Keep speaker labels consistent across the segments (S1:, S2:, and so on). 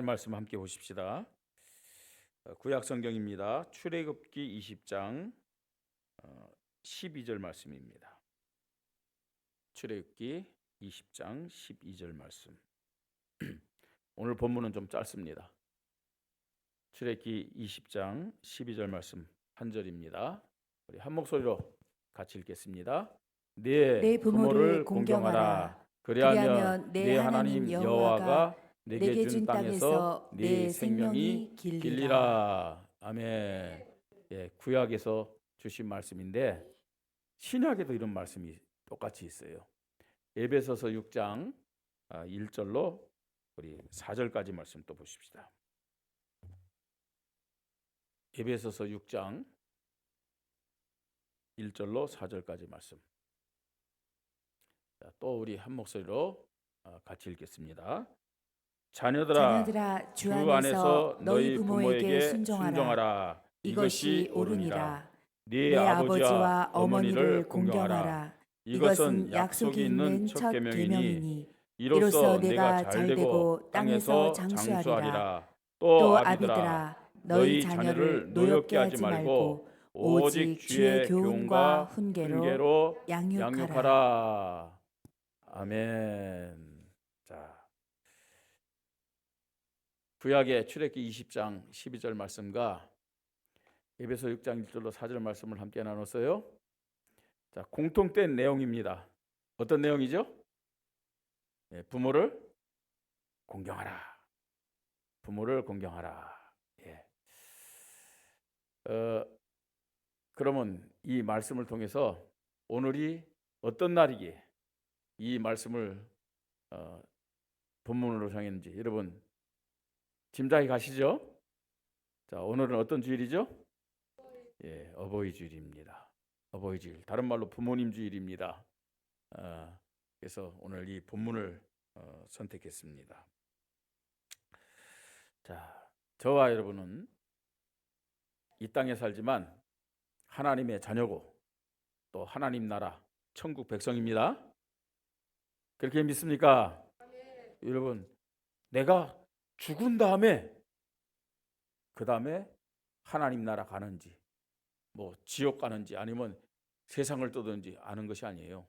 S1: 말씀 함께 보십시다. 구약 성경입니다. 출애굽기 20장 12절 말씀입니다. 출애굽기 20장 12절 말씀. 오늘 본문은 좀 짧습니다. 출애굽기 20장 12절 말씀 한 절입니다. 우리 한 목소리로 같이 읽겠습니다. 내 부모를 공경하라. 그리하면 내 하나님 여호와가 내게 준 땅에서 네 생명이 길리라. 아멘. 예, 구약에서 주신 말씀인데 신약에도 이런 말씀이 똑같이 있어요. 에베소서 6장 1절로 우리 4절까지 말씀 또 보십시다. 에베소서 6장 1절로 4절까지 말씀. 자, 또 우리 한 목소리로 같이 읽겠습니다. 자녀들아, 주 안에서 너희 부모에게 순종하라. 이것이 옳으니라. 네 아버지와 어머니를 공경하라. 이것은 약속이 있는 첫 계명이니 이로써 내가 잘되고 땅에서 장수하리라. 또 아비들아, 너희 자녀를 노엽게 하지 말고 오직 주의 교훈과 훈계로 양육하라. 아멘. 자, 구약의 출애굽기 20장 12절 말씀과 에베소 6장 1절로 4절 말씀을 함께 나눴어요. 자, 공통된 내용입니다. 어떤 내용이죠? 네, 부모를 공경하라. 부모를 공경하라. 예. 그러면 이 말씀을 통해서 오늘이 어떤 날이기에 이 말씀을 본문으로 정했는지 여러분 짐작이 가시죠? 자, 오늘은 어떤 주일이죠? 예, 어버이 주일입니다. 어버이 주일, 다른 말로 부모님 주일입니다. 그래서 오늘 이 본문을 선택했습니다. 자, 저와 여러분은 이 땅에 살지만 하나님의 자녀고 또 하나님 나라 천국 백성입니다. 그렇게 믿습니까? 여러분, 내가 죽은 다음에 그 다음에 하나님 나라 가는지 뭐 지옥 가는지 아니면 세상을 떠든지 아는 것이 아니에요.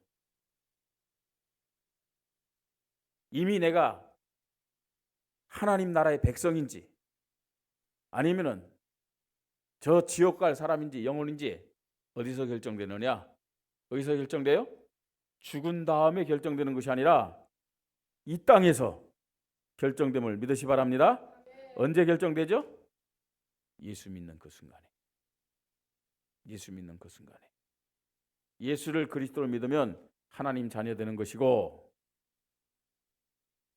S1: 이미 내가 하나님 나라의 백성인지 아니면은 저 지옥 갈 사람인지 영혼인지 어디서 결정되느냐? 어디서 결정돼요? 죽은 다음에 결정되는 것이 아니라 이 땅에서 결정됨을 믿으시 바랍니다. 언제 결정되죠? 예수 믿는 그 순간에. 예수 믿는 그 순간에. 예수를 그리스도로 믿으면 하나님 자녀 되는 것이고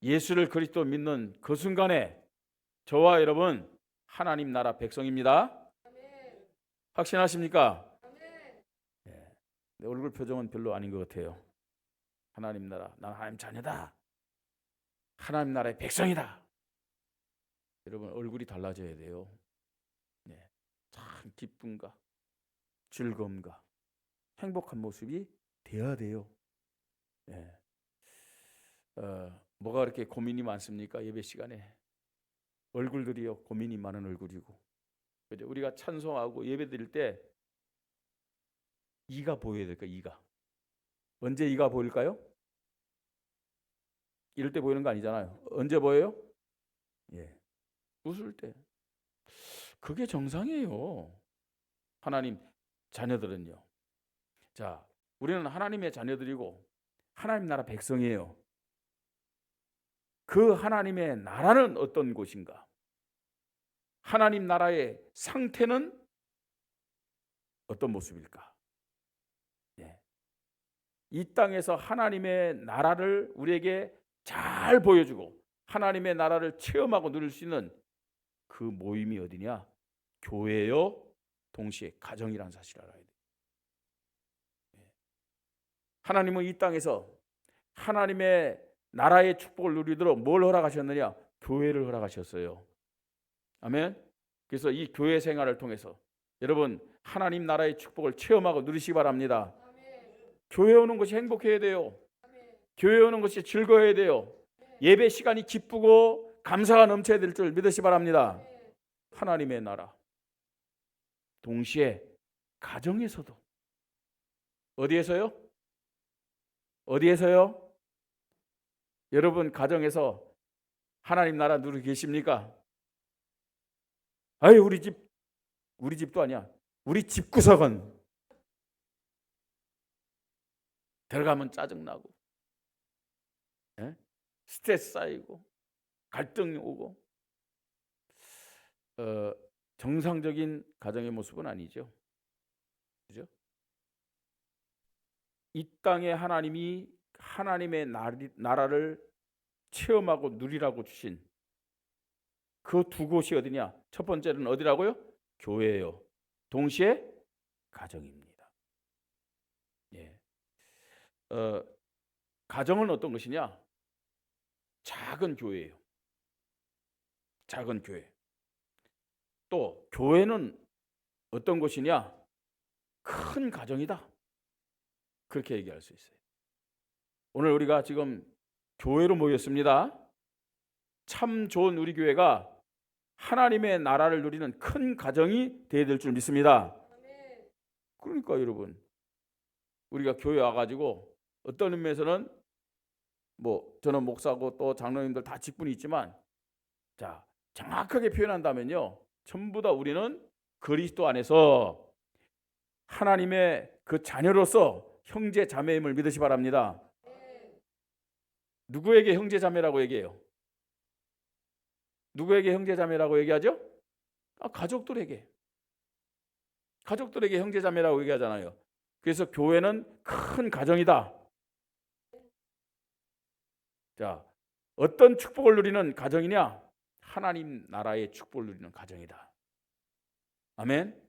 S1: 예수를 그리스도로 믿는 그 순간에 저와 여러분 하나님 나라 백성입니다. 확신하십니까? 네. 내 얼굴 표정은 별로 아닌 것 같아요. 하나님 나라, 난 하나님 자녀다. 하나님 나라의 백성이다. 여러분 얼굴이 달라져야 돼요. 네. 참 기쁨과 즐거움과 행복한 모습이 되어야 돼요. 네. 뭐가 그렇게 고민이 많습니까? 예배 시간에 얼굴들이요 고민이 많은 얼굴이고 그죠? 우리가 찬송하고 예배 드릴 때 이가 보여야 될까? 이가 언제 이가 보일까요? 이럴 때 보이는 거 아니잖아요. 언제 보여요? 예, 웃을 때. 그게 정상이에요. 하나님 자녀들은요. 자, 우리는 하나님의 자녀들이고 하나님 나라 백성이에요. 그 하나님의 나라는 어떤 곳인가? 하나님 나라의 상태는 어떤 모습일까? 예. 이 땅에서 하나님의 나라를 우리에게 잘 보여주고 하나님의 나라를 체험하고 누릴 수 있는 그 모임이 어디냐? 교회요, 동시에 가정이라는 사실을 알아야 돼요. 하나님은 이 땅에서 하나님의 나라의 축복을 누리도록 뭘 허락하셨느냐? 교회를 허락하셨어요. 아멘. 그래서 이 교회 생활을 통해서 여러분 하나님 나라의 축복을 체험하고 누리시기 바랍니다. 교회 오는 것이 행복해야 돼요. 교회 오는 것이 즐거워야 돼요. 예배 시간이 기쁘고 감사가 넘쳐야 될 줄 믿으시 바랍니다. 하나님의 나라. 동시에 가정에서도. 어디에서요? 어디에서요? 여러분 가정에서 하나님 나라 누리고 계십니까? 아유, 우리 집도 아니야. 우리 집구석은 들어가면 짜증나고, 스트레스 쌓이고, 갈등이 오고, 정상적인 가정의 모습은 아니죠. 그죠? 이 땅에 하나님이 하나님의 나라를 체험하고 누리라고 주신 그 두 곳이 어디냐? 첫 번째는 어디라고요? 교회예요. 동시에 가정입니다. 예. 가정은 어떤 것이냐? 작은 교회예요. 작은 교회. 또 교회는 어떤 곳이냐? 큰 가정이다. 그렇게 얘기할 수 있어요. 오늘 우리가 지금 교회로 모였습니다. 참 좋은 우리 교회가 하나님의 나라를 누리는 큰 가정이 되어야 될 줄 믿습니다. 그러니까 여러분, 우리가 교회 와가지고 어떤 의미에서는 저는 목사고 또 장로님들 다 직분이 있지만, 자, 정확하게 표현한다면요, 전부 다 우리는 그리스도 안에서 하나님의 그 자녀로서 형제 자매임을 믿으시 바랍니다. 누구에게 형제 자매라고 얘기해요? 누구에게 형제 자매라고 얘기하죠? 가족들에게 형제 자매라고 얘기하잖아요. 그래서 교회는 큰 가정이다. 자, 어떤 축복을 누리는 가정이냐? 하나님 나라의 축복을 누리는 가정이다. 아멘.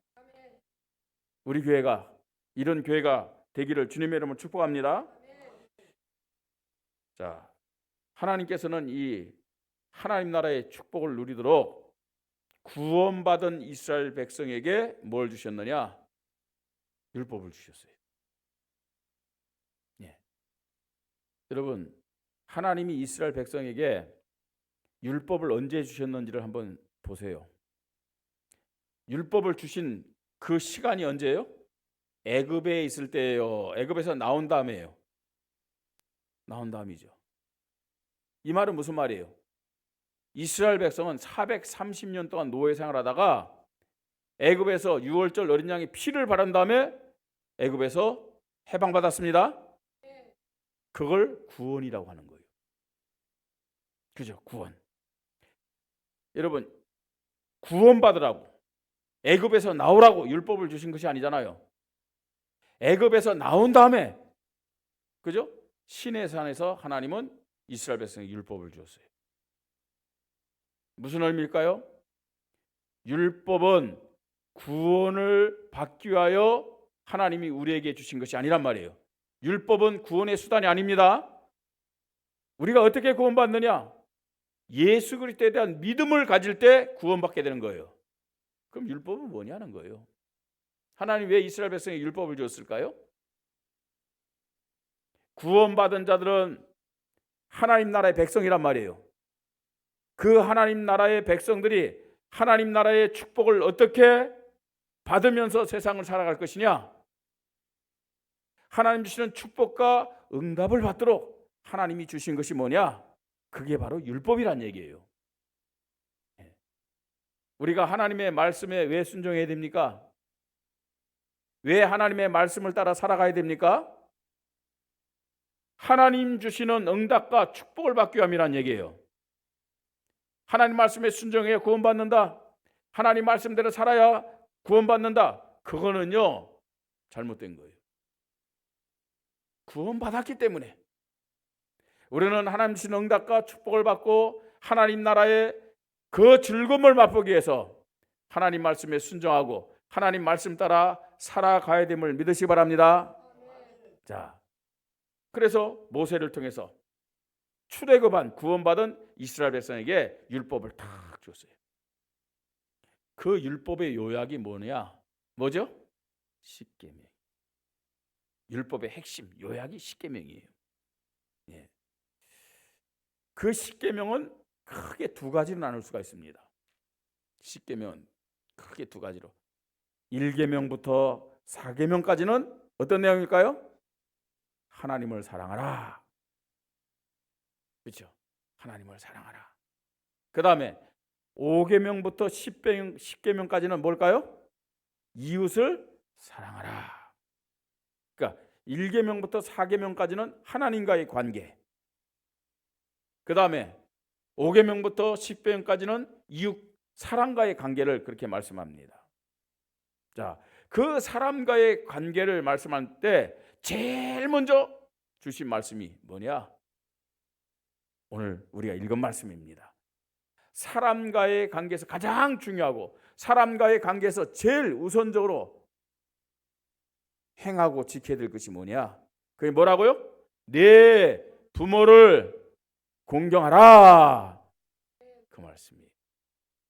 S1: 우리 교회가 이런 교회가 되기를 주님의 이름으로 축복합니다. 자, 하나님께서는 이 하나님 나라의 축복을 누리도록 구원받은 이스라엘 백성에게 뭘 주셨느냐? 율법을 주셨어요. 예. 여러분, 하나님이 이스라엘 백성에게 율법을 언제 주셨는지를 한번 보세요. 율법을 주신 그 시간이 언제예요? 애굽에 있을 때예요. 애굽에서 나온 다음에요. 나온 다음이죠. 이 말은 무슨 말이에요? 이스라엘 백성은 430년 동안 노예 생활하다가 애굽에서 유월절 어린 양의 피를 바른 다음에 애굽에서 해방받았습니다. 그걸 구원이라고 하는 거예요. 그죠? 구원. 여러분, 구원받으라고, 애굽에서 나오라고 율법을 주신 것이 아니잖아요. 애굽에서 나온 다음에, 그죠? 시내 산에서 하나님은 이스라엘 백성에게 율법을 주었어요. 무슨 의미일까요? 율법은 구원을 받기 위하여 하나님이 우리에게 주신 것이 아니란 말이에요. 율법은 구원의 수단이 아닙니다. 우리가 어떻게 구원받느냐? 예수 그리스도에 대한 믿음을 가질 때 구원받게 되는 거예요. 그럼 율법은 뭐냐는 거예요. 하나님 왜 이스라엘 백성에게 율법을 줬을까요? 구원받은 자들은 하나님 나라의 백성이란 말이에요. 그 하나님 나라의 백성들이 하나님 나라의 축복을 어떻게 받으면서 세상을 살아갈 것이냐? 하나님 주시는 축복과 응답을 받도록 하나님이 주신 것이 뭐냐? 그게 바로 율법이란 얘기예요. 우리가 하나님의 말씀에 왜 순종해야 됩니까? 왜 하나님의 말씀을 따라 살아가야 됩니까? 하나님 주시는 응답과 축복을 받기 위함이란 얘기예요. 하나님 말씀에 순종해 구원받는다. 하나님 말씀대로 살아야 구원받는다. 그거는요, 잘못된 거예요. 구원받았기 때문에 우리는 하나님 주신 응답과 축복을 받고 하나님 나라의 그 즐거움을 맛보기 위해서 하나님 말씀에 순종하고 하나님 말씀 따라 살아가야 됨을 믿으시기 바랍니다. 자, 그래서 모세를 통해서 출애굽한 구원받은 이스라엘 백성에게 율법을 탁 줬어요. 그 율법의 요약이 뭐냐? 뭐죠? 십계명. 율법의 핵심 요약이 십계명이에요. 예. 그 십계명은 크게 두 가지로 나눌 수가 있습니다. 십계명은 크게 두 가지로. 1계명부터 4계명까지는 어떤 내용일까요? 하나님을 사랑하라. 그렇죠? 하나님을 사랑하라. 그 다음에 5계명부터 10계명까지는 뭘까요? 이웃을 사랑하라. 그러니까 1계명부터 4계명까지는 하나님과의 관계. 그 다음에 5계명부터 10계명까지는 이웃 사람과의 관계를 그렇게 말씀합니다. 자, 그 사람과의 관계를 말씀할 때 제일 먼저 주신 말씀이 뭐냐? 오늘 우리가 읽은 말씀입니다. 사람과의 관계에서 가장 중요하고 사람과의 관계에서 제일 우선적으로 행하고 지켜야 될 것이 뭐냐? 그게 뭐라고요? 내 부모를 공경하라. 그 말씀이에요.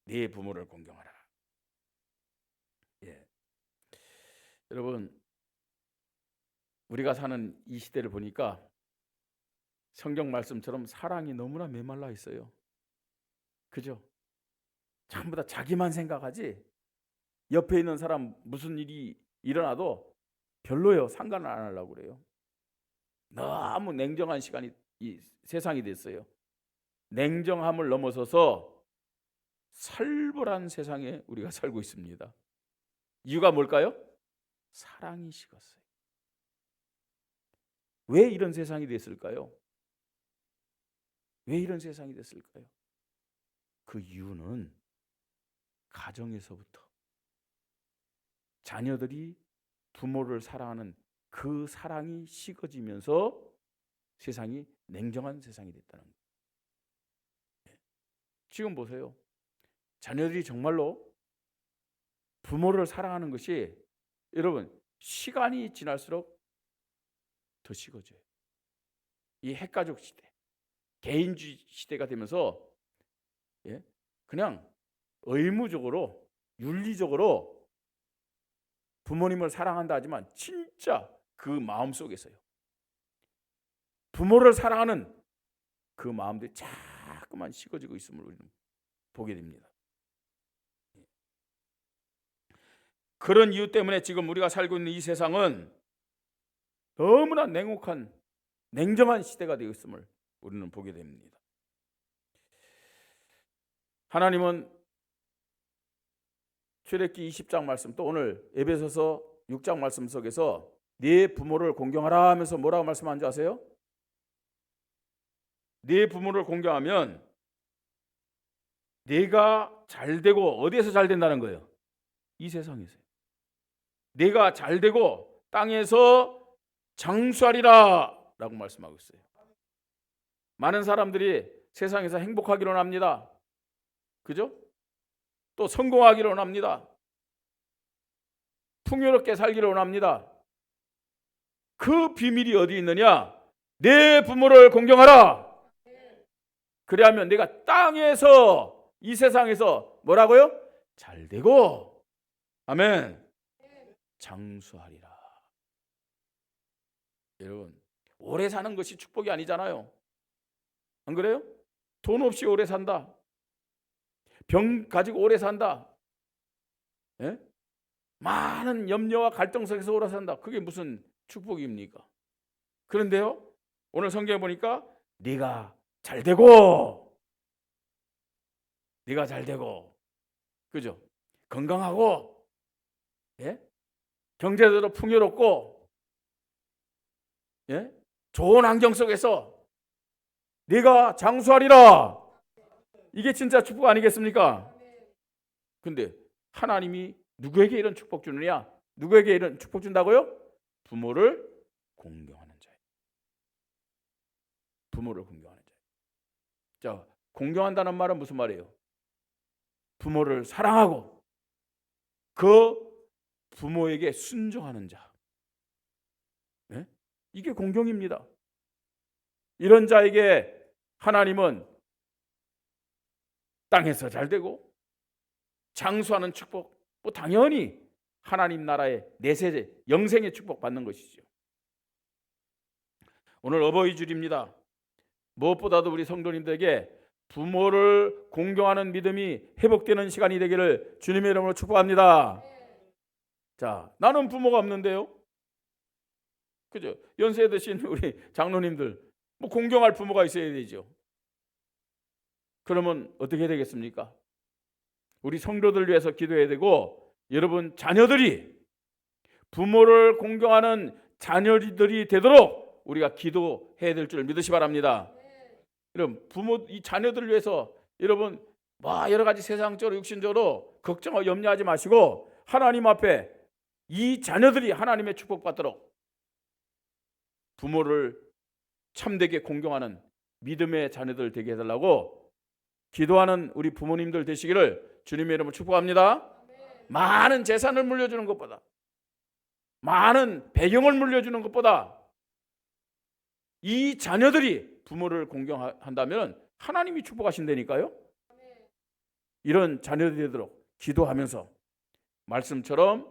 S1: 네 부모를 공경하라. 예. 여러분, 우리가 사는 이 시대를 보니까 성경 말씀처럼 사랑이 너무나 메말라 있어요. 그죠? 전부 다 자기만 생각하지 옆에 있는 사람 무슨 일이 일어나도 별로예요. 상관을 안 하려고 그래요. 너무 냉정한 시간이 이 세상이 됐어요. 냉정함을 넘어서서 살벌한 세상에 우리가 살고 있습니다. 이유가 뭘까요? 사랑이 식었어요. 왜 이런 세상이 됐을까요? 왜 이런 세상이 됐을까요? 그 이유는 가정에서부터 자녀들이 부모를 사랑하는 그 사랑이 식어지면서 세상이 냉정한 세상이 됐다는 거예요. 지금 보세요. 자녀들이 정말로 부모를 사랑하는 것이 여러분 시간이 지날수록 더 식어져요. 이 핵가족 시대, 개인주의 시대가 되면서 그냥 의무적으로 윤리적으로 부모님을 사랑한다 하지만 진짜 그 마음속에서요. 부모를 사랑하는 그 마음들이 자꾸만 식어지고 있음을 우리는 보게 됩니다. 그런 이유 때문에 지금 우리가 살고 있는 이 세상은 너무나 냉혹한 냉정한 시대가 되어 있음을 우리는 보게 됩니다. 하나님은 출애굽기 20장 말씀 또 오늘 에베소서 6장 말씀 속에서 네 부모를 공경하라 하면서 뭐라고 말씀하는지 아세요? 네 부모를 공경하면 내가 잘되고 어디에서 잘된다는 거예요? 이 세상에서요. 내가 잘되고 땅에서 장수하리라 라고 말씀하고 있어요. 많은 사람들이 세상에서 행복하기로 합니다. 그죠? 또 성공하기로 합니다. 풍요롭게 살기로 합니다. 그 비밀이 어디 있느냐? 내 부모를 공경하라. 그래야면 내가 땅에서 이 세상에서 뭐라고요? 잘되고 아멘 장수하리라. 여러분 오래 사는 것이 축복이 아니잖아요. 안 그래요? 돈 없이 오래 산다. 병 가지고 오래 산다. 예? 많은 염려와 갈등 속에서 오래 산다. 그게 무슨 축복입니까? 그런데요 오늘 성경에 보니까 네가 잘되고 그죠? 건강하고 경제적으로 풍요롭고 좋은 환경 속에서 네가 장수하리라. 이게 진짜 축복 아니겠습니까? 근데 하나님이 누구에게 이런 축복 주느냐? 누구에게 이런 축복 준다고요? 부모를 공경하는 자예요. 부모를 공경하는 자예요. 자, 공경한다는 말은 무슨 말이에요? 부모를 사랑하고 그 부모에게 순종하는 자. 이게 공경입니다. 이런 자에게 하나님은 땅에서 잘되고 장수하는 축복, 뭐 당연히 하나님 나라의 내세제 영생의 축복 받는 것이죠. 오늘 어버이 주일입니다. 무엇보다도 우리 성도님들에게 부모를 공경하는 믿음이 회복되는 시간이 되기를 주님의 이름으로 축복합니다. 자, 나는 부모가 없는데요. 그죠? 연세 드신 우리 장로님들 뭐 공경할 부모가 있어야 되죠. 그러면 어떻게 되겠습니까? 우리 성도들 위해서 기도해야 되고, 여러분 자녀들이 부모를 공경하는 자녀들이 되도록 우리가 기도해야 될 줄 믿으시 바랍니다. 여러분 부모 이 자녀들을 위해서 여러분 뭐 여러 가지 세상적으로 육신적으로 걱정하고 염려하지 마시고 하나님 앞에 이 자녀들이 하나님의 축복받도록 부모를 참되게 공경하는 믿음의 자녀들 되게 해달라고 기도하는 우리 부모님들 되시기를 주님의 이름으로 축복합니다. 많은 재산을 물려주는 것보다, 많은 배경을 물려주는 것보다 이 자녀들이 부모를 공경한다면 하나님이 축복하신다니까요. 이런 자녀들이 되도록 기도하면서 말씀처럼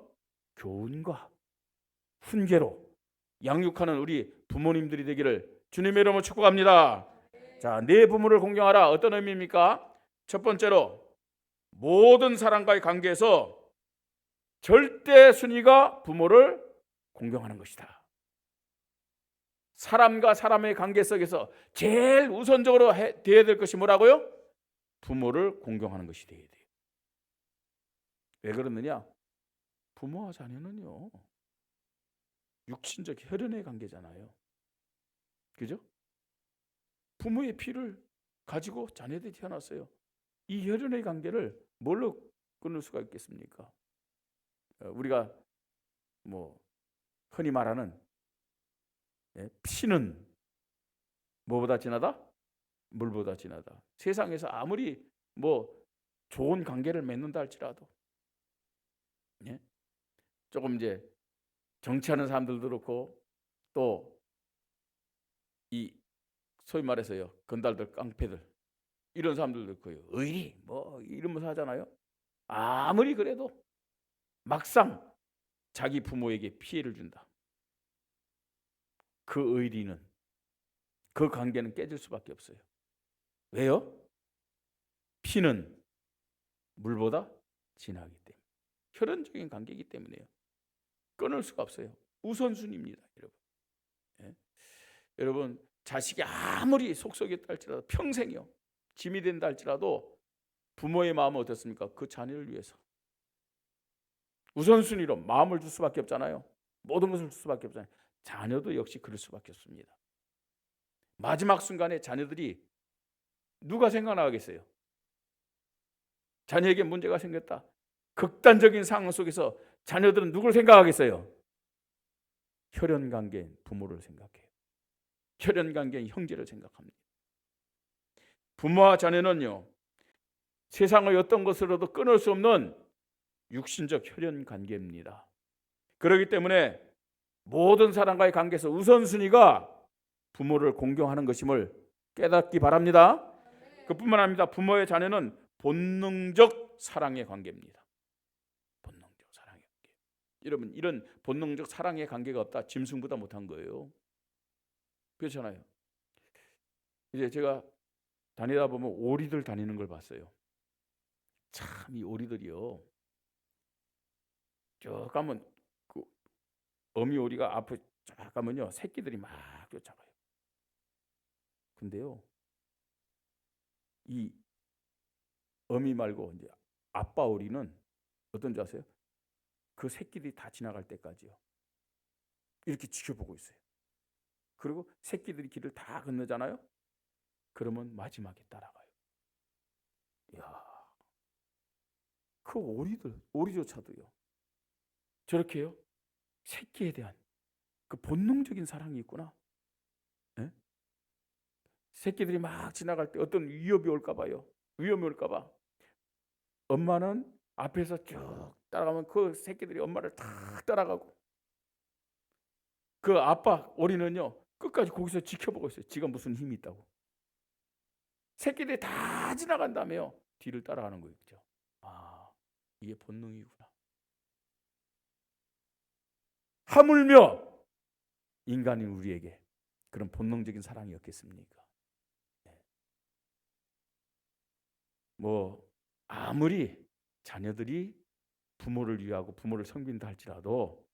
S1: 교훈과 훈계로 양육하는 우리 부모님들이 되기를 주님의 이름으로 축복합니다. 자, 내 부모를 공경하라. 어떤 의미입니까? 첫 번째로 모든 사람과의 관계에서 절대 순위가 부모를 공경하는 것이다. 사람과 사람의 관계 속에서 제일 우선적으로 되어야 될 것이 뭐라고요? 부모를 공경하는 것이 되어야 돼요. 왜 그러느냐? 부모와 자녀는요, 육신적 혈연의 관계잖아요. 그죠? 부모의 피를 가지고 자녀들이 태어났어요. 이 혈연의 관계를 뭘로 끊을 수가 있겠습니까? 우리가 뭐 흔히 말하는 피는 뭐보다 진하다? 물보다 진하다. 세상에서 아무리 뭐 좋은 관계를 맺는다 할지라도 조금 이제 정치하는 사람들도 그렇고 또 이 소위 말해서요 건달들, 깡패들 이런 사람들도 그렇고요. 의리 뭐 이러면서 하잖아요. 아무리 그래도 막상 자기 부모에게 피해를 준다. 그 의리는, 그 관계는 깨질 수밖에 없어요. 왜요? 피는 물보다 진하기 때문에, 혈연적인 관계이기 때문에요. 끊을 수가 없어요. 우선순위입니다, 여러분. 여러분 자식이 아무리 속속였다 할지라도 평생이요 짐이 된다 할지라도 부모의 마음은 어떻습니까? 그 자녀를 위해서 우선순위로 마음을 줄 수밖에 없잖아요. 모든 것을 줄 수밖에 없잖아요. 자녀도 역시 그럴 수밖에 없습니다. 마지막 순간에 자녀들이 누가 생각나겠어요? 자녀에게 문제가 생겼다. 극단적인 상황 속에서 자녀들은 누굴 생각하겠어요? 혈연관계인 부모를 생각해요. 혈연관계인 형제를 생각합니다. 부모와 자녀는요, 세상의 어떤 것으로도 끊을 수 없는 육신적 혈연관계입니다. 그렇기 때문에 모든 사람과의 관계에서 우선순위가 부모를 공경하는 것임을 깨닫기 바랍니다. 그뿐만 아닙니다. 부모의 자녀는 본능적 사랑의 관계입니다. 본능적 사랑의 관계. 여러분 이런 본능적 사랑의 관계가 없다. 짐승보다 못한 거예요. 그렇잖아요. 이제 제가 다니다 보면 오리들 다니는 걸 봤어요. 참 이 오리들이요. 쭉 가면 그 어미 오리가 앞에 쫙 가면요 새끼들이 막 쫓아가요. 근데요 이 어미 말고 이제 아빠 오리는 어떤지 아세요? 그 새끼들이 다 지나갈 때까지요 이렇게 지켜보고 있어요. 그리고 새끼들이 길을 다 건너잖아요. 그러면 마지막에 따라가요. 이야, 그 오리조차도요 저렇게요 새끼에 대한 그 본능적인 사랑이 있구나. 네? 새끼들이 막 지나갈 때 어떤 위협이 올까 봐요. 위험이 올까 봐 엄마는 앞에서 쭉 따라가면 그 새끼들이 엄마를 탁 따라가고 그 아빠 오리는요 끝까지 거기서 지켜보고 있어요. 지가 무슨 힘이 있다고. 새끼들이 다 지나간 다음에요 뒤를 따라가는 거겠죠. 아, 이게 본능이구나. 하물며 인간인 우리에게 그런 본능적인 사랑이 없겠습니까? 뭐 아무리 자녀들이 부모를 위하고 부모를 섬긴다 할지라도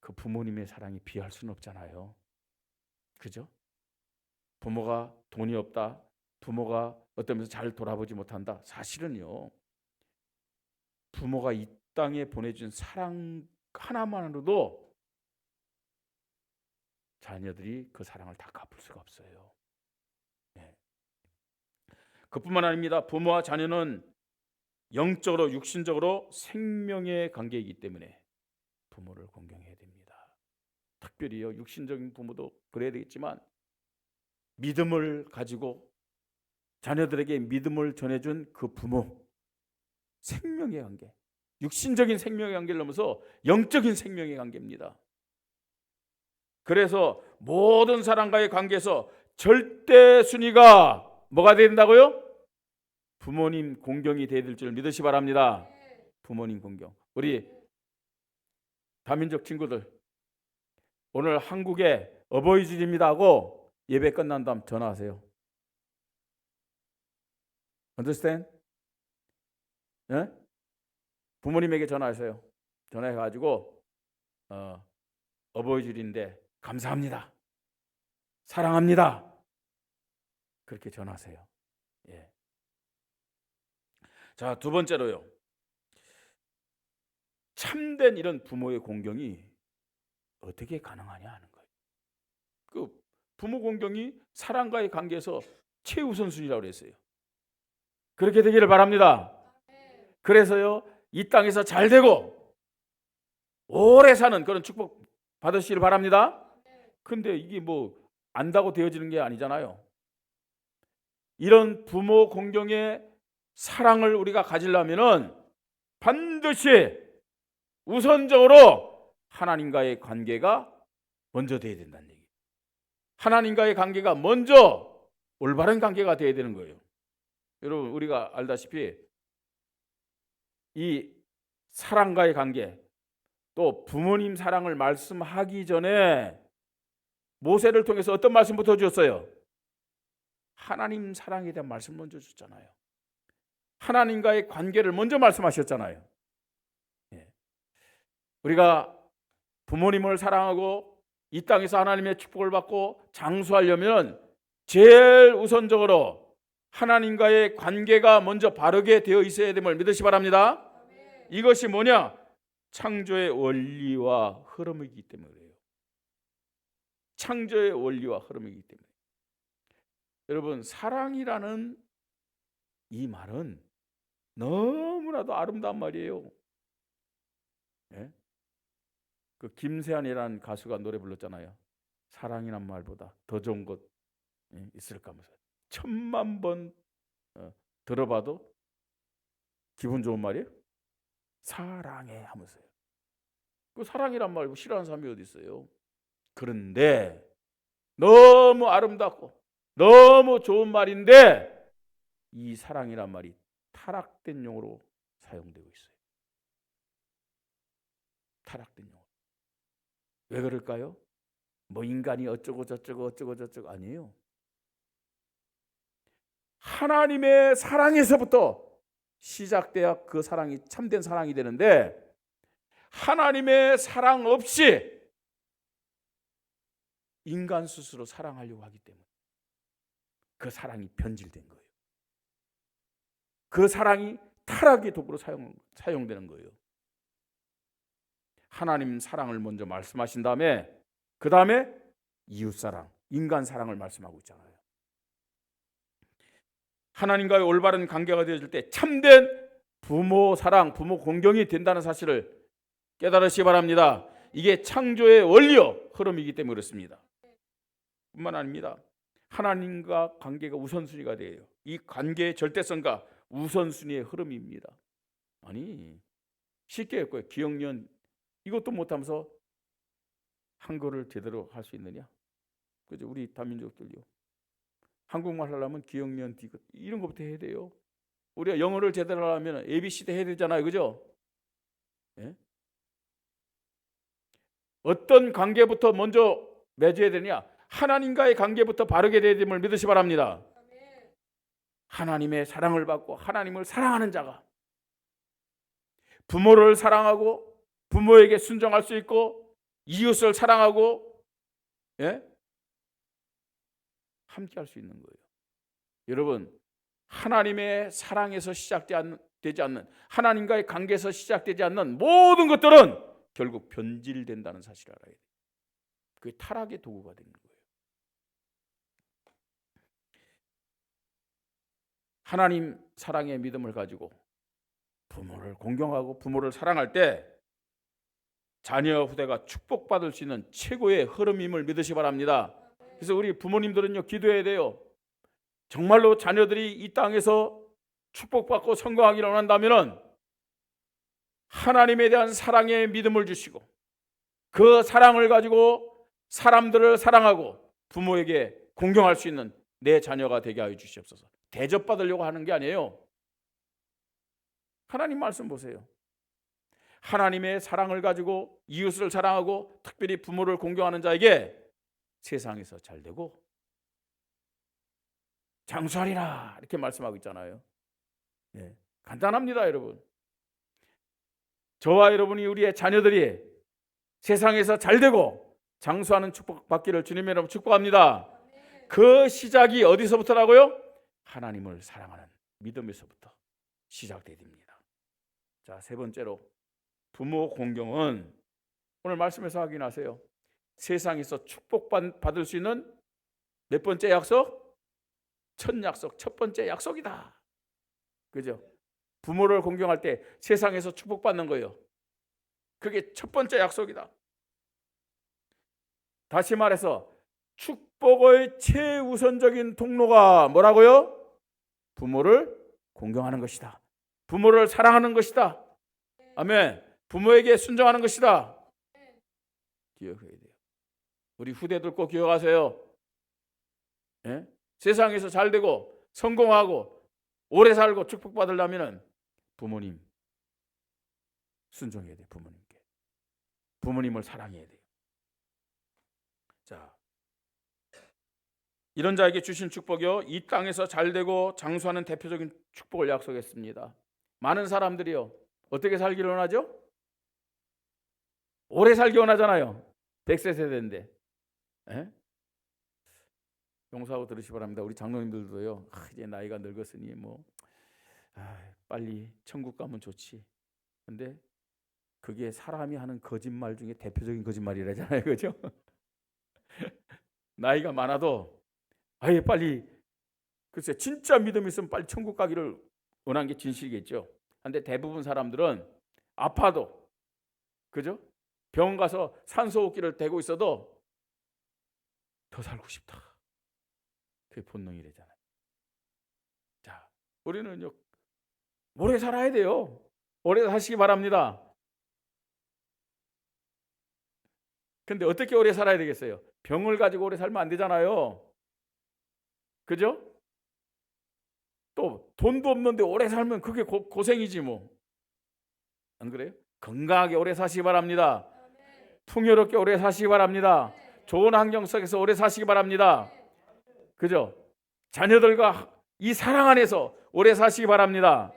S1: 그 부모님의 사랑이 비할 수는 없잖아요. 그죠? 부모가 돈이 없다, 부모가 어떤 면에서 잘 돌아보지 못한다. 사실은요, 부모가 이 땅에 보내준 사랑 하나만으로도 자녀들이 그 사랑을 다 갚을 수가 없어요. 네. 그뿐만 아닙니다. 부모와 자녀는 영적으로 육신적으로 생명의 관계이기 때문에 부모를 공경해야 됩니다. 특별히요, 육신적인 부모도 그래야 되겠지만 믿음을 가지고 자녀들에게 믿음을 전해준 그 부모, 생명의 관계, 육신적인 생명의 관계를 넘어서 영적인 생명의 관계입니다. 그래서 모든 사람과의 관계에서 절대 순위가 뭐가 된다고요? 부모님 공경이 돼야 될 줄 믿으시 바랍니다. 부모님 공경. 우리 다민족 친구들, 오늘 한국에 어버이주일입니다 하고 예배 끝난 다음 전화하세요. Understand? 네? 부모님에게 전화하세요. 전화해가지고 어버이주일인데 감사합니다, 사랑합니다, 그렇게 전하세요. 예. 자, 두 번째로요, 참된 이런 부모의 공경이 어떻게 가능하냐 하는 거예요. 그 부모 공경이 사랑과의 관계에서 최우선순위라고 그랬어요. 그렇게 되기를 바랍니다. 그래서요, 이 땅에서 잘 되고 오래 사는 그런 축복 받으시길 바랍니다. 근데 이게 뭐 안다고 되어지는 게 아니잖아요. 이런 부모 공경의 사랑을 우리가 가지려면은 반드시 우선적으로 하나님과의 관계가 먼저 돼야 된다는 얘기예요. 하나님과의 관계가 먼저 올바른 관계가 돼야 되는 거예요. 여러분, 우리가 알다시피 이 사랑과의 관계, 또 부모님 사랑을 말씀하기 전에 모세를 통해서 어떤 말씀부터 주었어요? 하나님 사랑에 대한 말씀 먼저 줬잖아요. 하나님과의 관계를 먼저 말씀하셨잖아요. 우리가 부모님을 사랑하고 이 땅에서 하나님의 축복을 받고 장수하려면 제일 우선적으로 하나님과의 관계가 먼저 바르게 되어 있어야 됨을 믿으시 바랍니다. 이것이 뭐냐? 창조의 원리와 흐름이기 때문에 그래요. 창조의 원리와 흐름이기 때문에. 여러분, 사랑이라는 이 말은 너무나도 아름다운 말이에요. 예? 그 김세한이라는 가수가 노래 불렀잖아요. 사랑이란 말보다 더 좋은 것 있을까 하면서 1000만 번 들어봐도 기분 좋은 말이에요. 사랑해 하면서요. 그 사랑이란 말 싫어하는 사람이 어디 있어요? 그런데 너무 아름답고 너무 좋은 말인데 이 사랑이란 말이 타락된 용어로 사용되고 있어요. 타락된 용어. 왜 그럴까요? 뭐 인간이 어쩌고 저쩌고 아니에요. 하나님의 사랑에서부터 시작돼야 그 사랑이 참된 사랑이 되는데 하나님의 사랑 없이 인간 스스로 사랑하려고 하기 때문에 그 사랑이 변질된 거예요. 그 사랑이 타락의 도구로 사용되는 거예요. 하나님 사랑을 먼저 말씀하신 다음에 그 다음에 이웃사랑, 인간 사랑을 말씀하고 있잖아요. 하나님과의 올바른 관계가 되어질 때 참된 부모 사랑, 부모 공경이 된다는 사실을 깨달으시기 바랍니다. 이게 창조의 원리요 흐름이기 때문에 그렇습니다. 뿐만 아닙니다. 하나님과 관계가 우선순위가 돼요. 이 관계의 절대성과 우선순위의 흐름입니다. 아니, 쉽게 했고요. 기억년 이것도 못하면서 한글을 제대로 할 수 있느냐? 그죠? 우리 다민족들요. 한국말 하려면 기억년 이런 것부터 해야 돼요. 우리가 영어를 제대로 하려면 ABC도 해야 되잖아요. 그죠? 예? 어떤 관계부터 먼저 맺어야 되냐? 하나님과의 관계부터 바르게 되야 됨을 믿으시 바랍니다. 하나님의 사랑을 받고 하나님을 사랑하는 자가 부모를 사랑하고 부모에게 순종할 수 있고 이웃을 사랑하고 함께 할 수 있는 거예요. 여러분, 하나님의 사랑에서 시작되지 않는, 하나님과의 관계에서 시작되지 않는 모든 것들은 결국 변질된다는 사실을 알아야 돼요. 그게 타락의 도구가 되는 거예요. 하나님 사랑의 믿음을 가지고 부모를 공경하고 부모를 사랑할 때 자녀 후대가 축복받을 수 있는 최고의 흐름임을 믿으시 바랍니다. 그래서 우리 부모님들은요, 기도해야 돼요. 정말로 자녀들이 이 땅에서 축복받고 성공하기를 원한다면 하나님에 대한 사랑의 믿음을 주시고 그 사랑을 가지고 사람들을 사랑하고 부모에게 공경할 수 있는 내 자녀가 되게 하여 주시옵소서. 대접받으려고 하는 게 아니에요. 하나님 말씀 보세요. 하나님의 사랑을 가지고 이웃을 사랑하고 특별히 부모를 공경하는 자에게 세상에서 잘되고 장수하리라 이렇게 말씀하고 있잖아요. 간단합니다, 여러분. 저와 여러분이, 우리의 자녀들이 세상에서 잘되고 장수하는 축복 받기를 주님의 이름으로 축복합니다. 그 시작이 어디서부터라고요? 하나님을 사랑하는 믿음에서부터 시작돼야 됩니다. 자, 세 번째로 부모 공경은 오늘 말씀에서 확인하세요. 세상에서 축복받을 수 있는 몇 번째 약속? 첫 약속, 첫 번째 약속이다. 그죠? 부모를 공경할 때 세상에서 축복받는 거예요. 그게 첫 번째 약속이다. 다시 말해서 축복의 최우선적인 통로가 뭐라고요? 부모를 공경하는 것이다. 부모를 사랑하는 것이다. 아멘. 부모에게 순종하는 것이다. 기억해야 돼요. 우리 후대들 꼭 기억하세요. 세상에서 잘되고 성공하고 오래 살고 축복받으려면 부모님 순종해야 돼요. 부모님께. 부모님을 사랑해야 돼요. 자, 이런 자에게 주신 축복이요, 이 땅에서 잘되고 장수하는 대표적인 축복을 약속했습니다. 많은 사람들이요, 어떻게 살기를 원하죠? 오래 살기 원하잖아요. 100세 세대인데. 용서하고 들으시기 바랍니다. 우리 장로님들도요, 이제 나이가 늙었으니 빨리 천국 가면 좋지. 근데 그게 사람이 하는 거짓말 중에 대표적인 거짓말이라잖아요. 그죠? 나이가 많아도 빨리, 글쎄 진짜 믿음이 있으면 빨리 천국 가기를 원한 게 진실이겠죠. 근데 대부분 사람들은 아파도, 그죠? 병원 가서 산소호흡기를 대고 있어도 더 살고 싶다. 그게 본능이래잖아요. 자, 우리는요, 오래 살아야 돼요. 오래 사시기 바랍니다. 근데 어떻게 오래 살아야 되겠어요? 병을 가지고 오래 살면 안 되잖아요. 그죠? 또 돈도 없는데 오래 살면 그게 고생이지 뭐. 안 그래요? 건강하게 오래 사시기 바랍니다. 풍요롭게 오래 사시기 바랍니다. 좋은 환경 속에서 오래 사시기 바랍니다. 그죠? 자녀들과 이 사랑 안에서 오래 사시기 바랍니다.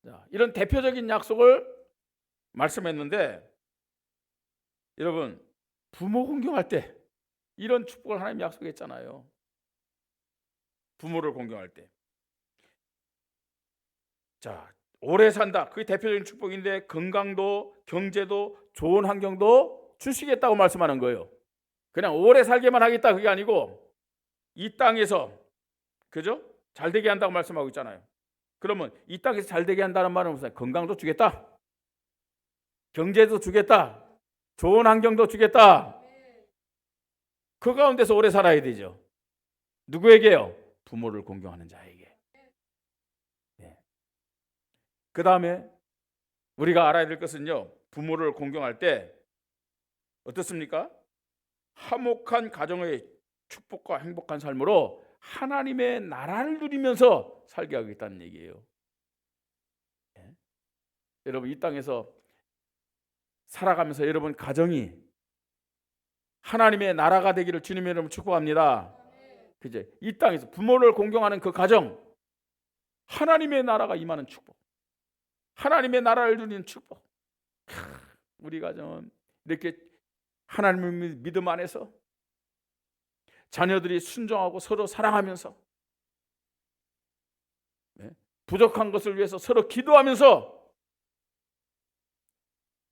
S1: 자, 이런 대표적인 약속을 말씀했는데, 여러분, 부모 공경할 때 이런 축복을 하나님 약속했잖아요. 부모를 공경할 때. 자, 오래 산다. 그게 대표적인 축복인데 건강도 경제도 좋은 환경도 주시겠다고 말씀하는 거예요. 그냥 오래 살게만 하겠다 그게 아니고 이 땅에서, 그죠? 잘 되게 한다고 말씀하고 있잖아요. 그러면 이 땅에서 잘 되게 한다는 말은 무슨 건강도 주겠다. 경제도 주겠다. 좋은 환경도 주겠다. 그 가운데서 오래 살아야 되죠. 누구에게요? 부모를 공경하는 자에게. 그 다음에 우리가 알아야 될 것은요, 부모를 공경할 때 어떻습니까? 화목한 가정의 축복과 행복한 삶으로 하나님의 나라를 누리면서 살게 하겠다는 얘기예요. 여러분, 이 땅에서 살아가면서 여러분 가정이 하나님의 나라가 되기를 주님의 이름으로 축복합니다. 그제 이 땅에서 부모를 공경하는 그 가정, 하나님의 나라가 임하는 축복, 하나님의 나라를 누리는 축복. 우리 가정은 이렇게 하나님의 믿음 안에서 자녀들이 순종하고 서로 사랑하면서 부족한 것을 위해서 서로 기도하면서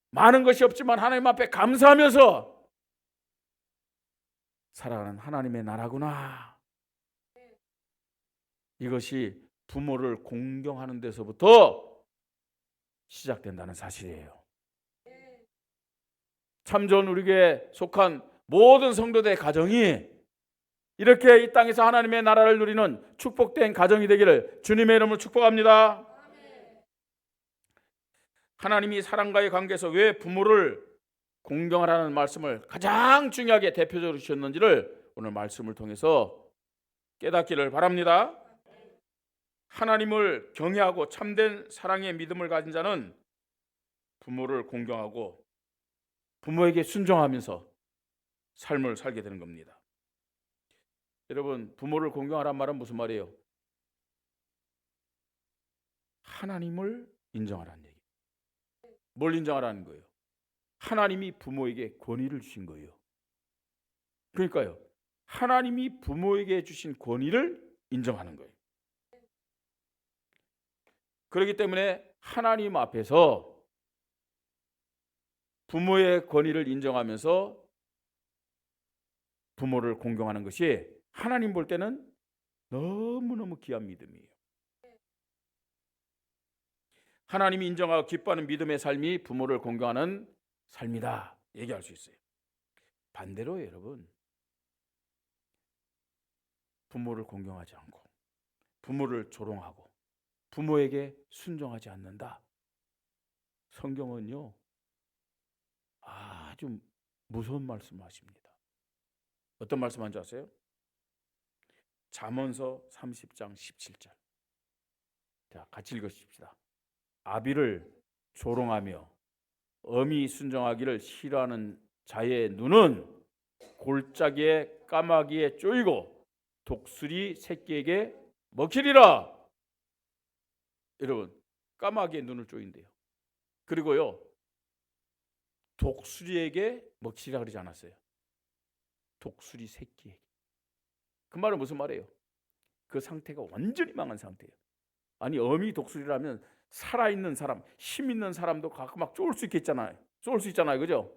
S1: 많은 것이 없지만 하나님 앞에 감사하면서 살아가는 하나님의 나라구나. 이것이 부모를 공경하는 데서부터 시작된다는 사실이에요. 참 좋은 우리 교회에 속한 모든 성도들의 가정이 이렇게 이 땅에서 하나님의 나라를 누리는 축복된 가정이 되기를 주님의 이름으로 축복합니다. 하나님이 사랑과의 관계에서 왜 부모를 공경하라는 말씀을 가장 중요하게 대표적으로 주셨는지를 오늘 말씀을 통해서 깨닫기를 바랍니다. 하나님을 경외하고 참된 사랑의 믿음을 가진 자는 부모를 공경하고 부모에게 순종하면서 삶을 살게 되는 겁니다. 여러분, 부모를 공경하란 말은 무슨 말이에요? 하나님을 인정하라는 얘기예요. 뭘 인정하라는 거예요? 하나님이 부모에게 권위를 주신 거예요. 그러니까요, 하나님이 부모에게 주신 권위를 인정하는 거예요. 그렇기 때문에 하나님 앞에서 부모의 권위를 인정하면서 부모를 공경하는 것이 하나님 볼 때는 너무너무 귀한 믿음이에요. 하나님이 인정하고 기뻐하는 믿음의 삶이 부모를 공경하는 삶이다 얘기할 수 있어요. 반대로 여러분, 부모를 공경하지 않고 부모를 조롱하고 부모에게 순종하지 않는다. 성경은요 아주 무서운 말씀하십니다. 어떤 말씀한지 아세요? 잠언서 30장 17절. 자, 같이 읽으십시다. 아비를 조롱하며 엄히 순종하기를 싫어하는 자의 눈은 골짜기에 까마귀에 쪼이고 독수리 새끼에게 먹히리라. 여러분, 까마귀의 눈을 쪼인대요. 그리고요, 독수리에게 먹히리라 그러지 않았어요. 독수리 새끼에게. 그 말은 무슨 말이에요? 그 상태가 완전히 망한 상태예요. 아니, 어미 독수리라면 살아있는 사람, 힘 있는 사람도 가끔 막 쫄 수 있겠잖아요. 쫄 수 있잖아요, 그죠?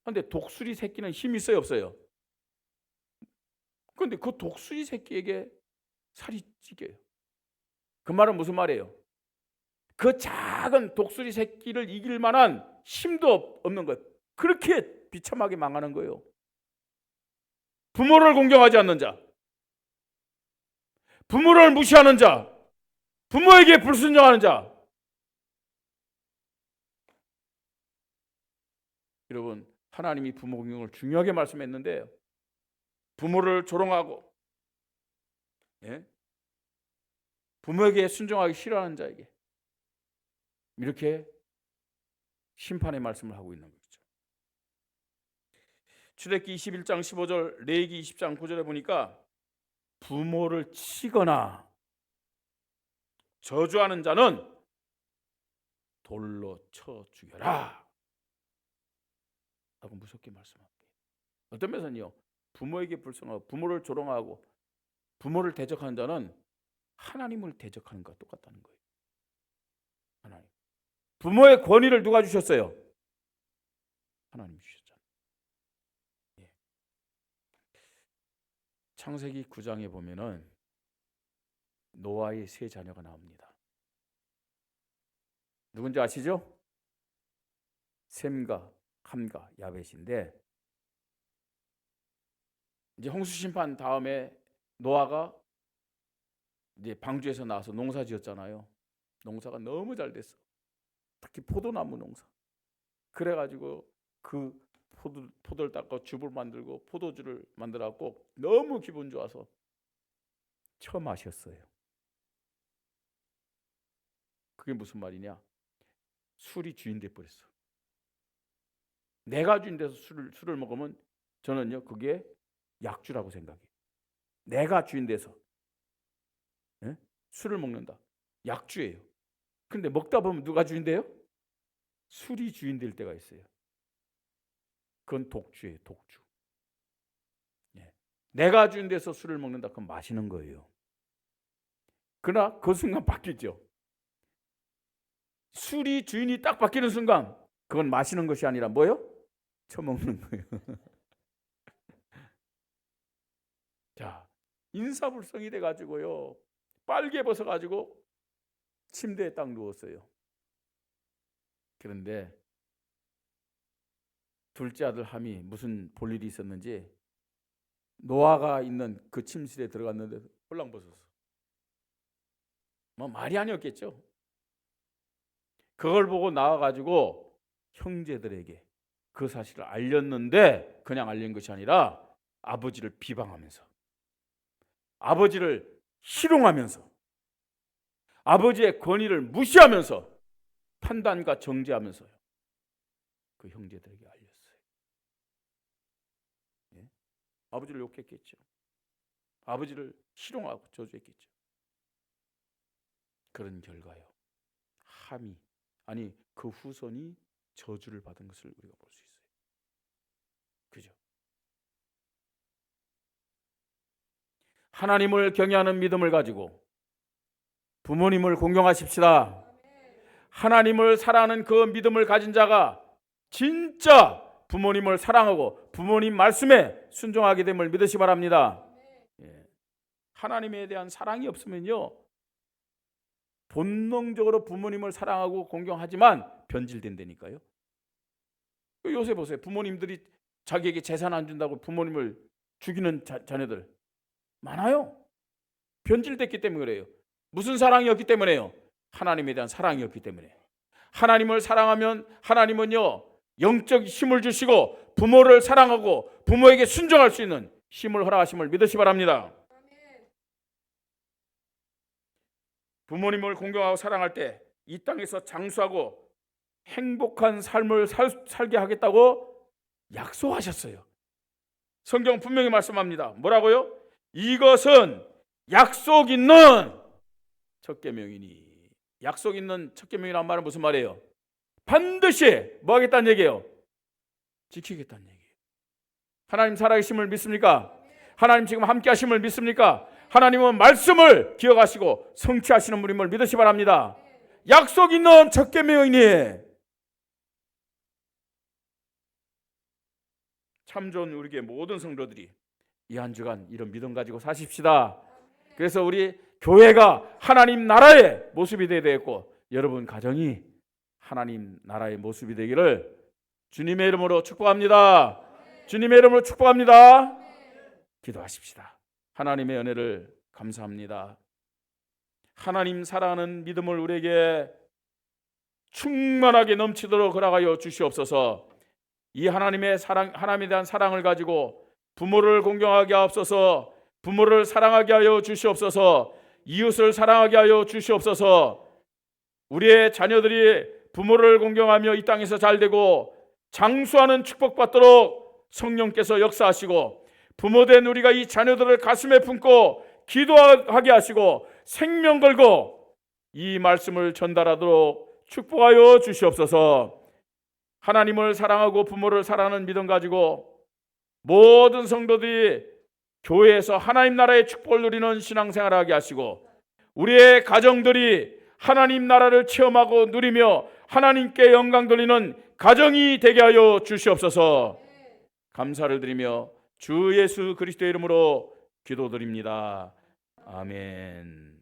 S1: 근데 독수리 새끼는 힘이 있어요, 없어요? 근데 그 독수리 새끼에게 살이 찢겨요. 그 말은 무슨 말이에요? 그 작은 독수리 새끼를 이길 만한 힘도 없는 것. 그렇게 비참하게 망하는 거예요. 부모를 공경하지 않는 자, 부모를 무시하는 자, 부모에게 불순종하는 자. 여러분, 하나님이 부모 공경을 중요하게 말씀했는데 부모를 조롱하고 부모에게 순종하기 싫어하는 자에게 이렇게 심판의 말씀을 하고 있는 거죠. 출애굽기 21장 15절, 레위기 20장 9절에 보니까 부모를 치거나 저주하는 자는 돌로 쳐 죽여라 하고 무섭게 말씀합니다. 어떤 면에서는요, 부모에게 불순하고 부모를 조롱하고 부모를 대적하는 자는 하나님을 대적하는 것과 똑같다는 거예요. 하나님. 부모의 권위를 누가 주셨어요? 하나님이 주셨잖아요. 예. 창세기 9장에 보면은 노아의 세 자녀가 나옵니다. 누군지 아시죠? 셈과 함과 야벳인데, 이제 홍수 심판 다음에 노아가 이제 방주에서 나와서 농사 지었잖아요. 농사가 너무 잘 됐어. 특히 포도나무 농사. 그래가지고 그 포도를 닦고 즙을 만들고 포도주를 만들어갖고 너무 기분 좋아서 처음 마셨어요. 그게 무슨 말이냐? 술이 주인 돼 버렸어. 내가 주인 돼서 술을 먹으면 저는요 그게 약주라고 생각해요. 내가 주인 돼서 술을 먹는다. 약주예요. 근데 먹다 보면 누가 주인 돼요? 술이 주인 될 때가 있어요. 그건 독주예요. 독주. 내가 주인 돼서 술을 먹는다. 그건 마시는 거예요. 그러나 그 순간 바뀌죠. 술이 주인이 딱 바뀌는 순간 그건 마시는 것이 아니라 뭐예요? 처먹는 거예요. 자, 인사불성이 돼가지고요, 빨개 벗어가지고 침대에 딱 누웠어요. 그런데 둘째 아들 함이 무슨 볼일이 있었는지 노아가 있는 그 침실에 들어갔는데 홀랑 벗었어. 뭐 말이 아니었겠죠. 그걸 보고 나와가지고 형제들에게 그 사실을 알렸는데, 그냥 알린 것이 아니라 아버지를 비방하면서, 아버지를 희롱하면서, 아버지의 권위를 무시하면서, 판단과 정죄하면서요, 그 형제들에게 알렸어요. 아버지를 욕했겠죠. 아버지를 희롱하고 저주했겠죠. 그런 결과요, 함이, 아니 그 후손이 저주를 받은 것을 우리가 볼 수 있어요. 그죠? 하나님을 경외하는 믿음을 가지고 부모님을 공경하십시다. 하나님을 사랑하는 그 믿음을 가진 자가 진짜 부모님을 사랑하고 부모님 말씀에 순종하게 됨을 믿으시 바랍니다. 하나님에 대한 사랑이 없으면요, 본능적으로 부모님을 사랑하고 공경하지만 변질된다니까요. 요새 보세요. 부모님들이 자기에게 재산 안 준다고 부모님을 죽이는 자녀들 많아요. 변질됐기 때문에 그래요. 무슨 사랑이었기 때문에요? 하나님에 대한 사랑이었기 때문에. 하나님을 사랑하면 하나님은요, 영적 힘을 주시고 부모를 사랑하고 부모에게 순종할 수 있는 힘을 허락하심을 믿으시 바랍니다. 부모님을 공경하고 사랑할 때 이 땅에서 장수하고 행복한 삶을 살게 하겠다고 약속하셨어요. 성경 분명히 말씀합니다. 뭐라고요? 이것은 약속 있는 첫 계명이니. 약속 있는 첫 계명이란 말은 무슨 말이에요? 반드시 뭐 하겠다는 얘기예요? 지키겠다는 얘기예요. 하나님 살아계심을 믿습니까? 하나님 지금 함께 하심을 믿습니까? 하나님은 말씀을 기억하시고 성취하시는 분임을 믿으시 바랍니다. 약속 있는 첫 계명이니. 참 좋은 우리의 모든 성도들이 이 한 주간 이런 믿음 가지고 사십시다. 그래서 우리 교회가 하나님 나라의 모습이 되어야 되겠고, 여러분 가정이 하나님 나라의 모습이 되기를 주님의 이름으로 축복합니다. 주님의 이름으로 축복합니다. 기도하십시다. 하나님의 은혜를 감사합니다. 하나님 사랑하는 믿음을 우리에게 충만하게 넘치도록 허락하여 주시옵소서. 이 하나님의 사랑, 하나님에 대한 사랑을 가지고 부모를 공경하게 하옵소서. 부모를 사랑하게 하여 주시옵소서. 이웃을 사랑하게 하여 주시옵소서. 우리의 자녀들이 부모를 공경하며 이 땅에서 잘되고 장수하는 축복받도록 성령께서 역사하시고, 부모된 우리가 이 자녀들을 가슴에 품고 기도하게 하시고 생명 걸고 이 말씀을 전달하도록 축복하여 주시옵소서. 하나님을 사랑하고 부모를 사랑하는 믿음 가지고 모든 성도들이 교회에서 하나님 나라의 축복을 누리는 신앙생활을 하게 하시고, 우리의 가정들이 하나님 나라를 체험하고 누리며 하나님께 영광 돌리는 가정이 되게 하여 주시옵소서. 감사를 드리며 주 예수 그리스도의 이름으로 기도드립니다. 아멘.